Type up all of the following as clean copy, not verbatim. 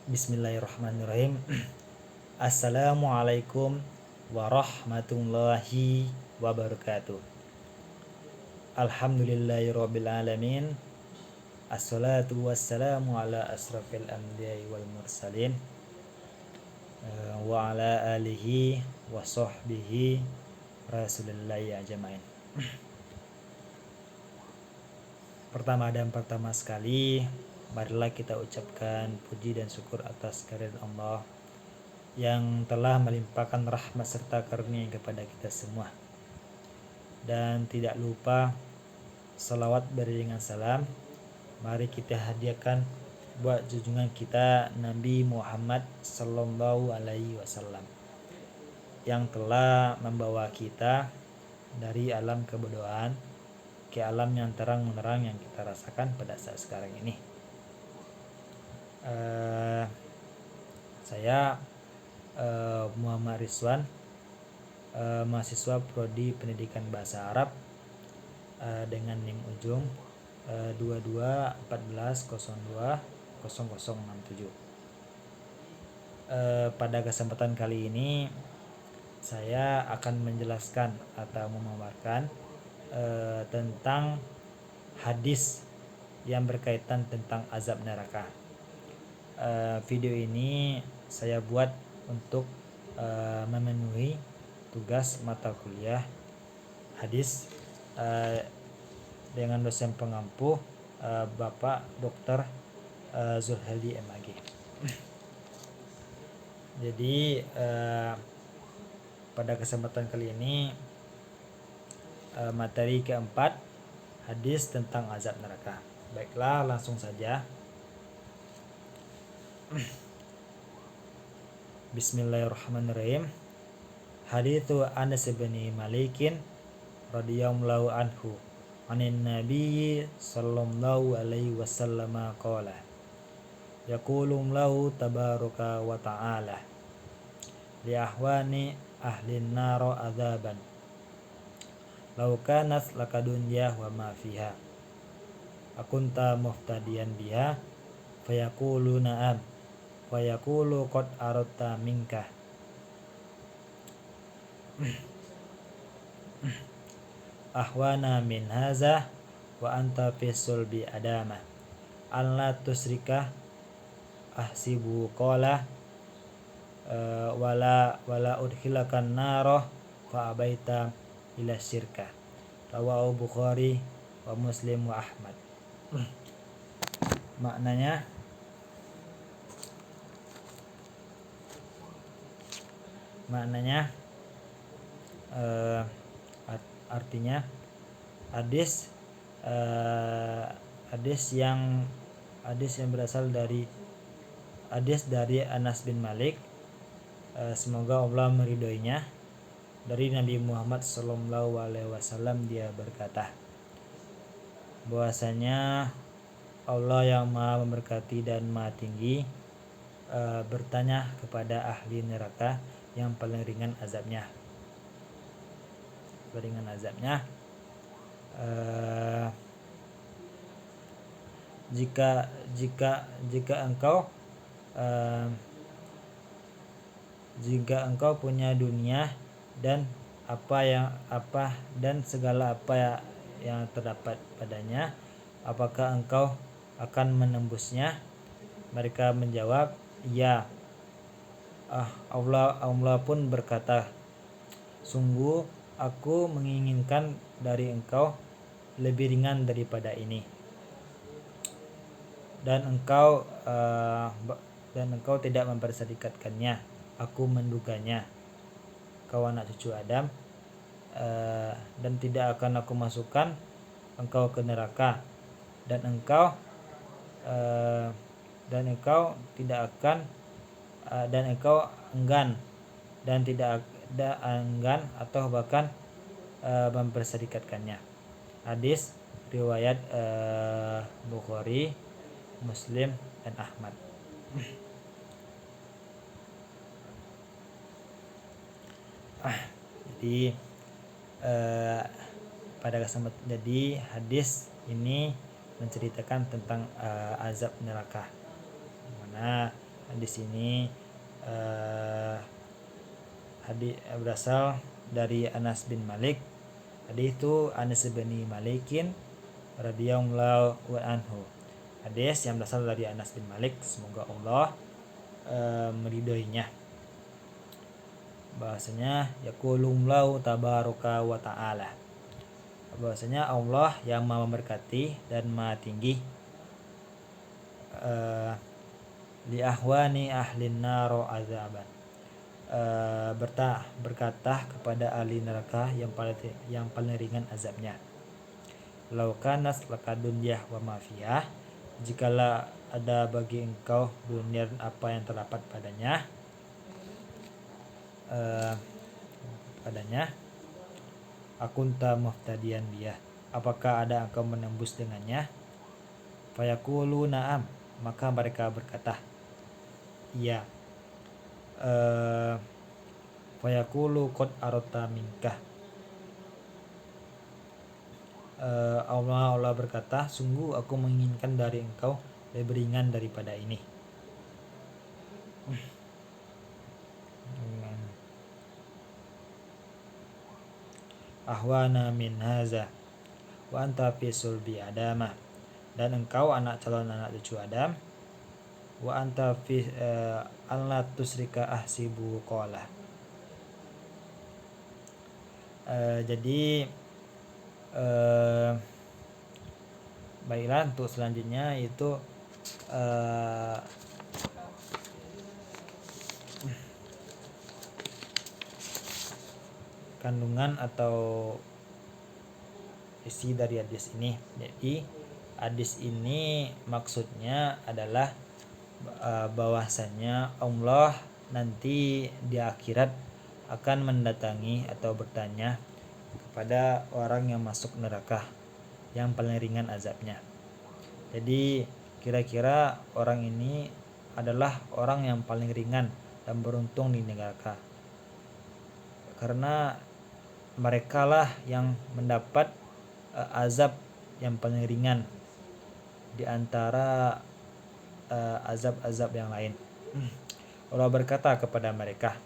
Bismillahirrahmanirrahim. Assalamualaikum warahmatullahi wabarakatuh. Alhamdulillahirabbil alamin. Assalatu wassalamu ala asrafil anbiya'i wal mursalin wa ala alihi wa sahbihi rasulillahi ajmain. Pertama sekali, marilah kita ucapkan puji dan syukur atas kehadirat Allah yang telah melimpahkan rahmat serta karunia kepada kita semua. Dan tidak lupa salawat beriringan salam mari kita hadiahkan buat junjungan kita Nabi Muhammad sallallahu alaihi wasallam yang telah membawa kita dari alam kebodohan ke alam yang terang menerang yang kita rasakan pada saat sekarang ini. Saya Muhammad Rizwan, mahasiswa Prodi Pendidikan Bahasa Arab dengan NIM ujung 2214020067. Pada kesempatan kali ini saya akan menjelaskan atau memaparkan tentang hadis yang berkaitan tentang azab neraka. Video ini saya buat untuk memenuhi tugas mata kuliah hadis dengan dosen pengampu Bapak Dr. Zulhadi MAG. Jadi pada kesempatan kali ini materi keempat, hadis tentang azab neraka. Baiklah, langsung saja. Bismillahirrahmanirrahim. Haditsu Anas bin Malikin radhiyallahu anhu anin nabiyyi sallallahu alaihi wasallam qala yaqulu lahu tabaraka wa ta'ala li ahwani ahlin nar adzaban law kanat laka dunya wa ma fiha akunta muhtadiyan biha fayaqulu na'am wa yaqulu qad aradta minka ahwana min haza wa anta fi sulbi adama alla tusrika ahsibu qala wala udkhilakan naro fa abaita ila syirka rawahu Bukhari wa Muslim wa Ahmad. Maknanya artinya hadis yang berasal dari hadis dari Anas bin Malik, semoga Allah meridhoinya, dari Nabi Muhammad sallallahu alaihi wasallam. Dia berkata bahwasanya Allah yang Maha memberkati dan Maha tinggi bertanya kepada ahli neraka yang paling ringan azabnya. Jika engkau punya dunia dan segala apa yang terdapat padanya, apakah engkau akan menembusnya? Mereka menjawab, ya. Allah pun berkata, sungguh aku menginginkan dari engkau lebih ringan daripada ini, dan engkau tidak mempersedikatkannya. Aku menduganya, kau anak cucu Adam, dan tidak akan aku masukkan engkau ke neraka, dan engkau enggan dan tidak ada enggan atau bahkan mempersedikatkannya. Hadis riwayat Bukhari, Muslim dan Ahmad. Jadi pada kesempatan, jadi hadis ini menceritakan tentang azab neraka. Mana di sini hadis berasal dari Anas bin Malik. Hadis itu Anas bin Malikin radhiyallahu anhu. Hadis yang berasal dari Anas bin Malik, semoga Allah meridhoinya. Bahasanya yaqulullahu tabaraka wa ta'ala, bahwasanya Allah yang Maha memberkati dan Maha tinggi, li ahwani ahlin naro azaban, berkata kepada ahli neraka yang paling ringan azabnya. Laukanas lakadunyah wa mafiyah, jikalau ada bagi engkau dunia dan apa yang terdapat padanya, akunta muhtadiyan dia, apakah ada engkau menembus dengannya? Fayaqulu na'am, maka mereka berkata iya. Fayaqulu qad arata minkah, Allah berkata, sungguh aku menginginkan dari engkau lebih ringan daripada ini. Ahwana min haza wa anta fi sulbi adama, dan engkau calon anak cucu Adam, wa anta fi alla tusrika ahsibu qala. Jadi baiklah, untuk selanjutnya itu kandungan atau isi dari hadis ini. Jadi hadis ini maksudnya adalah bahwasanya Allah nanti di akhirat akan mendatangi atau bertanya kepada orang yang masuk neraka yang paling ringan azabnya. Jadi kira-kira orang ini adalah orang yang paling ringan dan beruntung di neraka, karena mereka lah yang mendapat azab yang paling ringan di antara azab-azab yang lain. Allah berkata kepada mereka,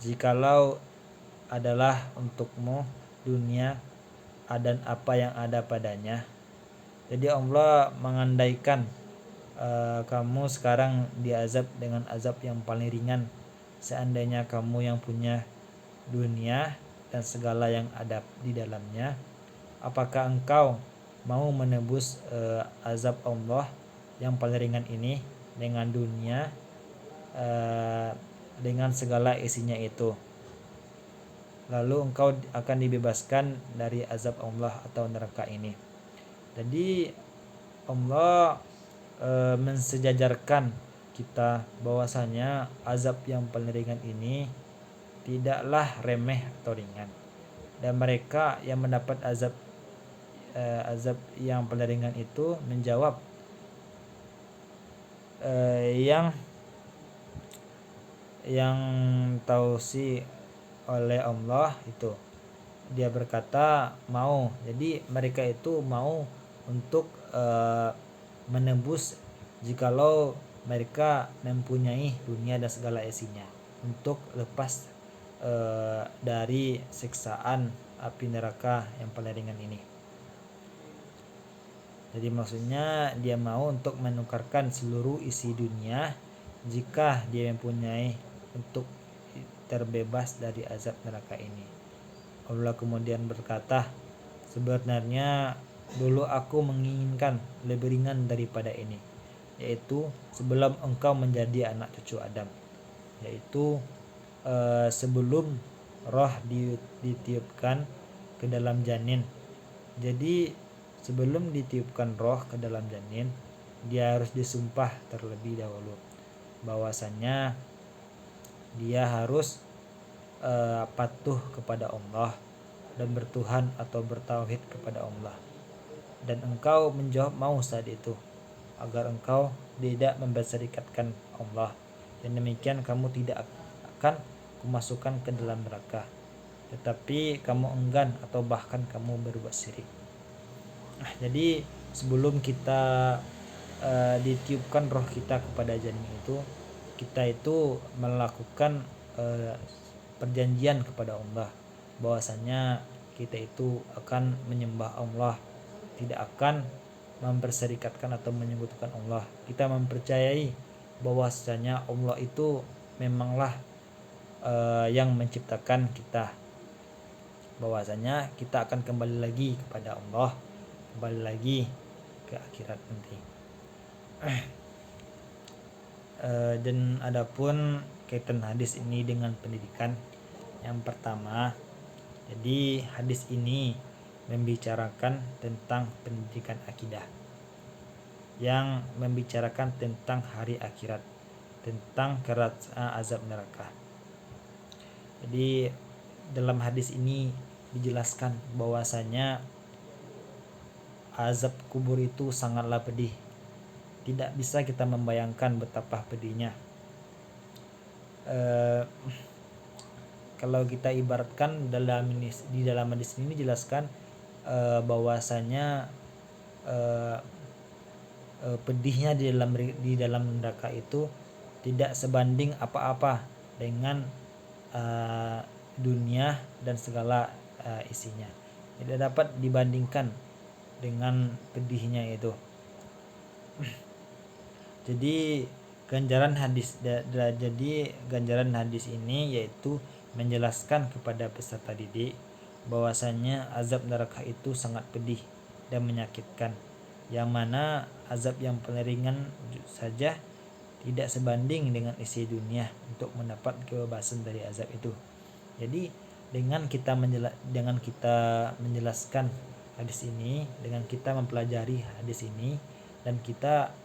jikalau adalah untukmu dunia dan apa yang ada padanya. Jadi Allah mengandaikan kamu sekarang diazab dengan azab yang paling ringan. Seandainya kamu yang punya dunia dan segala yang ada di dalamnya, apakah engkau mau menebus azab Allah yang paling ringan ini dengan dunia dengan segala isinya itu, lalu engkau akan dibebaskan dari azab Allah atau neraka ini. Jadi Allah mensejajarkan kita bahwasanya azab yang paling ringan ini tidaklah remeh atau ringan, dan mereka yang mendapat azab yang paling ringan itu menjawab yang tausi oleh Allah itu. Dia berkata mau, jadi mereka itu mau untuk menembus jikalau mereka mempunyai dunia dan segala isinya, untuk lepas dari siksaan api neraka yang paling ringan ini. Jadi maksudnya dia mau untuk menukarkan seluruh isi dunia jika dia mempunyai, untuk terbebas dari azab neraka ini. Allah kemudian berkata, sebenarnya dulu aku menginginkan lebih ringan daripada ini, yaitu sebelum engkau menjadi anak cucu Adam, yaitu sebelum roh ditiupkan ke dalam janin. Jadi sebelum ditiupkan roh ke dalam janin, dia harus disumpah terlebih dahulu bahwasannya dia harus patuh kepada Allah dan bertuhan atau bertauhid kepada Allah. Dan engkau menjawab mau saat itu, agar engkau tidak memperserikatkan Allah, dan demikian kamu tidak akan kumasukkan ke dalam neraka, tetapi kamu enggan atau bahkan kamu berbuat syirik. Jadi sebelum kita ditiupkan roh kita kepada janin itu, kita itu melakukan perjanjian kepada Allah bahwasanya kita itu akan menyembah Allah, tidak akan memperserikatkan atau menyebutkan Allah. Kita mempercayai bahwasanya Allah itu memanglah yang menciptakan kita, bahwasanya kita akan kembali lagi kepada Allah, kembali lagi ke akhirat nanti. Dan adapun kaitan hadis ini dengan pendidikan, yang pertama, jadi hadis ini membicarakan tentang pendidikan akidah, yang membicarakan tentang hari akhirat, tentang azab neraka. Jadi dalam hadis ini dijelaskan bahwasanya azab kubur itu sangatlah pedih. Tidak bisa kita membayangkan betapa pedihnya. Kalau kita ibaratkan di dalam hadis ini dijelaskan bahwasanya pedihnya di dalam neraka itu tidak sebanding apa-apa dengan dunia dan segala isinya. Tidak dapat dibandingkan dengan pedihnya itu. Jadi ganjaran hadis ini yaitu menjelaskan kepada peserta didik bahwasanya azab neraka itu sangat pedih dan menyakitkan, yang mana azab yang paling ringan saja tidak sebanding dengan isi dunia untuk mendapat kebebasan dari azab itu. Jadi dengan kita menjelaskan hadis ini, dengan kita mempelajari hadis ini, dan kita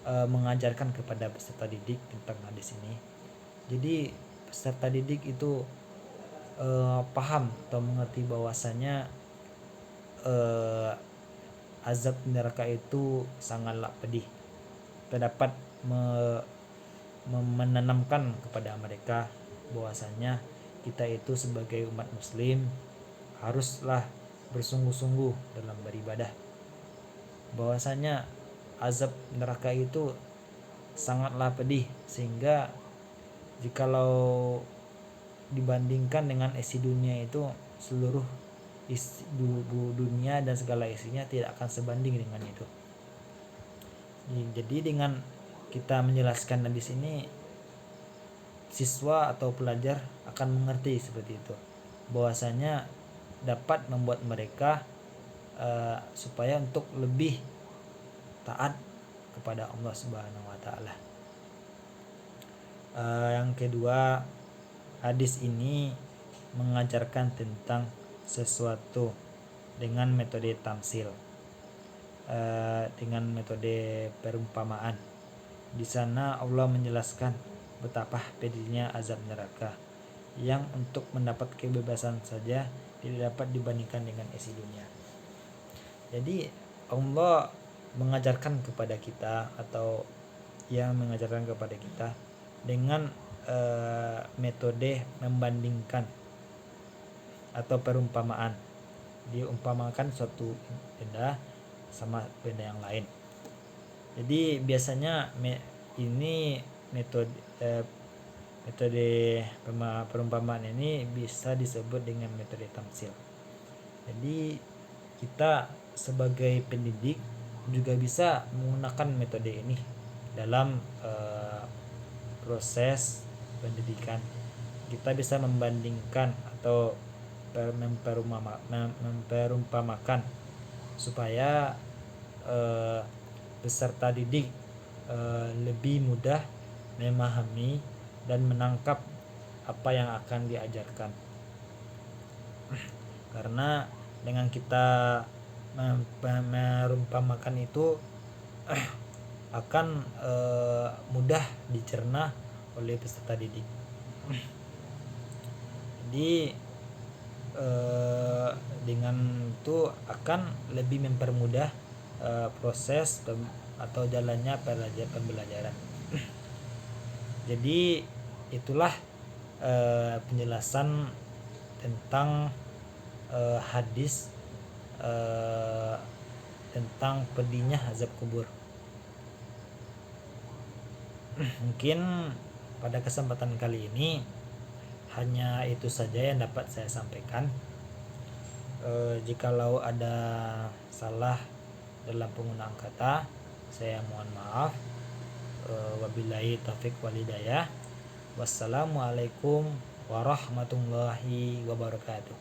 mengajarkan kepada peserta didik tentang hadis ini, jadi peserta didik itu paham atau mengerti bahwasanya azab neraka itu sangatlah pedih. Kita dapat menanamkan kepada mereka bahwasanya kita itu sebagai umat muslim haruslah bersungguh-sungguh dalam beribadah, bahwasanya azab neraka itu sangatlah pedih, sehingga jikalau dibandingkan dengan isi dunia itu, seluruh dunia dan segala isinya tidak akan sebanding dengan itu. Jadi dengan kita menjelaskan di sini, siswa atau pelajar akan mengerti seperti itu, bahwasanya dapat membuat mereka supaya untuk lebih taat kepada Allah Subhanahu wa taala. Yang kedua, hadis ini mengajarkan tentang sesuatu dengan metode tamsil, dengan metode perumpamaan. Di sana Allah menjelaskan betapa pedihnya azab neraka, yang untuk mendapat kebebasan saja tidak dapat dibandingkan dengan isi dunia. Jadi Allah mengajarkan kepada kita, atau yang mengajarkan kepada kita dengan metode membandingkan atau perumpamaan. Diumpamakan suatu benda sama benda yang lain. Jadi biasanya ini metode perumpamaan ini bisa disebut dengan metode tamsil. Jadi kita sebagai pendidik juga bisa menggunakan metode ini dalam proses pendidikan. Kita bisa membandingkan atau memperumpamakan supaya peserta didik lebih mudah memahami dan menangkap apa yang akan diajarkan. Karena dengan kita merumpamakan itu akan mudah dicerna oleh peserta didik. Jadi dengan itu akan lebih mempermudah proses atau jalannya pembelajaran. Jadi itulah penjelasan tentang hadis tentang pedihnya azab kubur. Mungkin pada kesempatan kali ini hanya itu saja yang dapat saya sampaikan. Jikalau ada salah dalam penggunaan kata, saya mohon maaf. Wabillahi taufik wal hidayah. Wassalamualaikum warahmatullahi wabarakatuh.